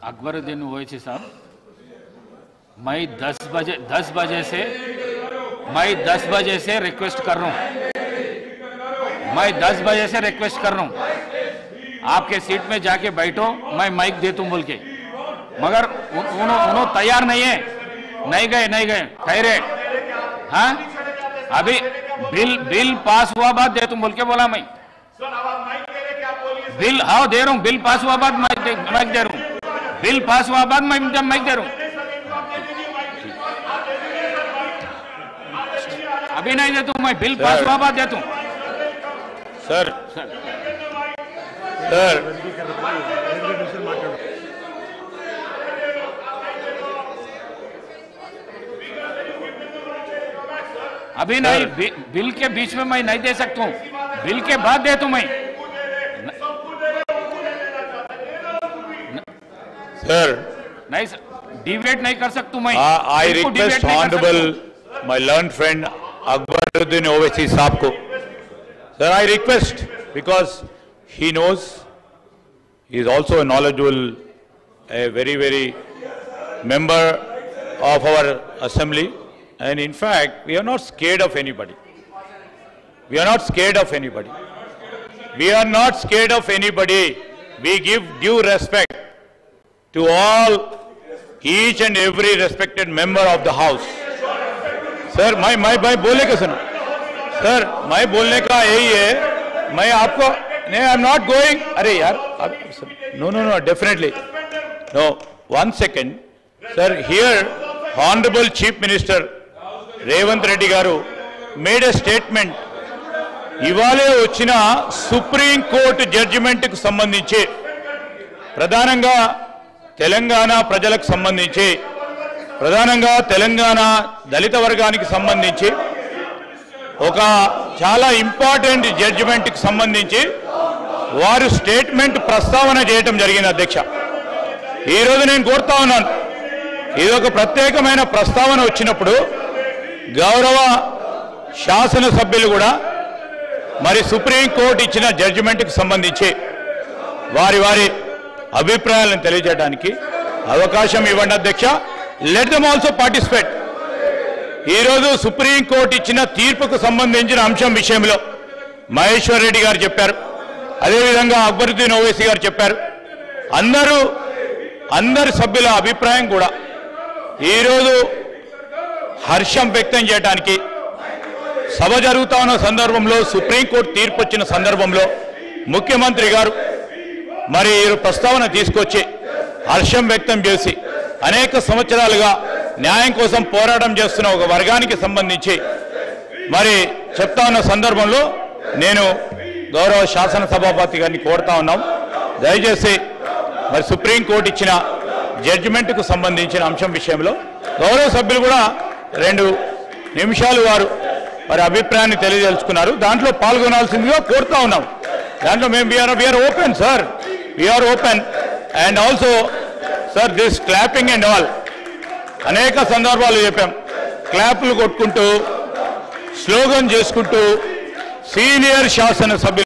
अकबरुद्दीन ओवैसी साहब, मैं 10 बजे से रिक्वेस्ट कर रहा हूँ। मैं 10 बजे से रिक्वेस्ट कर रहा हूँ, आपके सीट में जाके बैठो, मैं माइक दे दूँ बोल के, मगर उन्होंने तैयार नहीं है। नहीं गए कह रहे। हाँ, अभी बिल पास हुआ बाद दे तुम बोल के बोला मैं। बिल हाँ दे रहा हूँ, बिल पास हुआ बाद माइक दे रहा हूँ, बिल पास हुआ बाद मैं माइक दे रहा हूँ। अभी नहीं देता हूँ मैं, बिल पास हुआ बाद देता हूँ। सर अभी नहीं, बिल के बीच में मैं नहीं दे सकता हूँ, बिल के बाद दे दूँ मैं। सर नहीं सर, डिबेट नहीं कर सकता मैं। I request honourable my learn friend Akbaruddin Owaisi साहब को, sir I request, because he knows, he is also a knowledgeable, a very member of our assembly, and in fact we are not scared of anybody. We are not scared of anybody. We are not scared of anybody. We give due respect to all, each and every respected member of the house. Sir मैं बोलने का सुनो sir, मैं बोलने का यही है, मैं आपको नहीं, आई एम नॉट गोइंग। अरे यार no definitely no, 1 second sir. Here honourable chief minister Revanth Reddy గారు మేడ్ ఎ స్టేట్మెంట్, ఇవాళే వచ్చిన సుప్రీం కోర్టు జడ్జిమెంట్ కు సంబంధించి, ప్రధానంగా తెలంగాణ ప్రజలకు సంబంధించి, ప్రధానంగా తెలంగాణ దళిత వర్గానికి సంబంధించి ఒక చాలా ఇంపార్టెంట్ జడ్జిమెంట్ కి సంబంధించి వారు స్టేట్మెంట్ ప్రస్తావన చేయడం జరిగింది అధ్యక్ష। ఈ రోజు నేను కోరుతా ఉన్నాను, ఇది ఒక ప్రత్యేకమైన ప్రస్తావన వచ్చినప్పుడు గౌరవ శాసన సభ్యులు కూడా మరి సుప్రీం కోర్టు ఇచ్చిన జడ్జిమెంట్ కి సంబంధించి వారి అభిప్రాయాలను తెలియజేయడానికి అవకాశం ఇవ్వండి అధ్యక్ష। Let them also participate. ఈ రోజు సుప్రీం కోర్టు ఇచ్చిన తీర్పుకు సంబంధించిన అంశం విషయంలో మహేశ్వర్ రెడ్డి గారు చెప్పారు, అదేవిధంగా అక్బరుద్దీన్ ఓవైసీ గారు చెప్పారు। అందరి సభ్యుల అభిప్రాయం కూడా ఈరోజు హర్షం వ్యక్తం చేయడానికి, సభ జరుగుతా ఉన్న సందర్భంలో, సుప్రీంకోర్టు తీర్పు వచ్చిన సందర్భంలో ముఖ్యమంత్రి గారు మరి ప్రస్తావన తీసుకొచ్చి హర్షం వ్యక్తం చేసి అనేక సంవత్సరాలుగా న్యాయం కోసం పోరాటం చేస్తున్న ఒక వర్గానికి సంబంధించి మరి చెప్తా ఉన్న సందర్భంలో నేను గౌరవ శాసన సభాపతి గారిని కోరుతా ఉన్నాం, దయచేసి మరి సుప్రీంకోర్టు ఇచ్చిన జడ్జిమెంట్కు సంబంధించిన అంశం విషయంలో గౌరవ సభ్యులు కూడా 2 నిమిషాలు వారు అభిప్రాయాన్ని తెలియజేసుకున్నారు, దాంట్లో పాల్గొనాల్సిందిగా కోరుతా ఉన్నాం। దాంట్లో మేము we are open sir, we are open. And also sir this clapping and all అనేక సందర్భాలు చెప్పాం, క్లాప్లు కొట్టుకుంటూ స్లోగన్ చేసుకుంటూ సీనియర్ శాసన సభ్యులు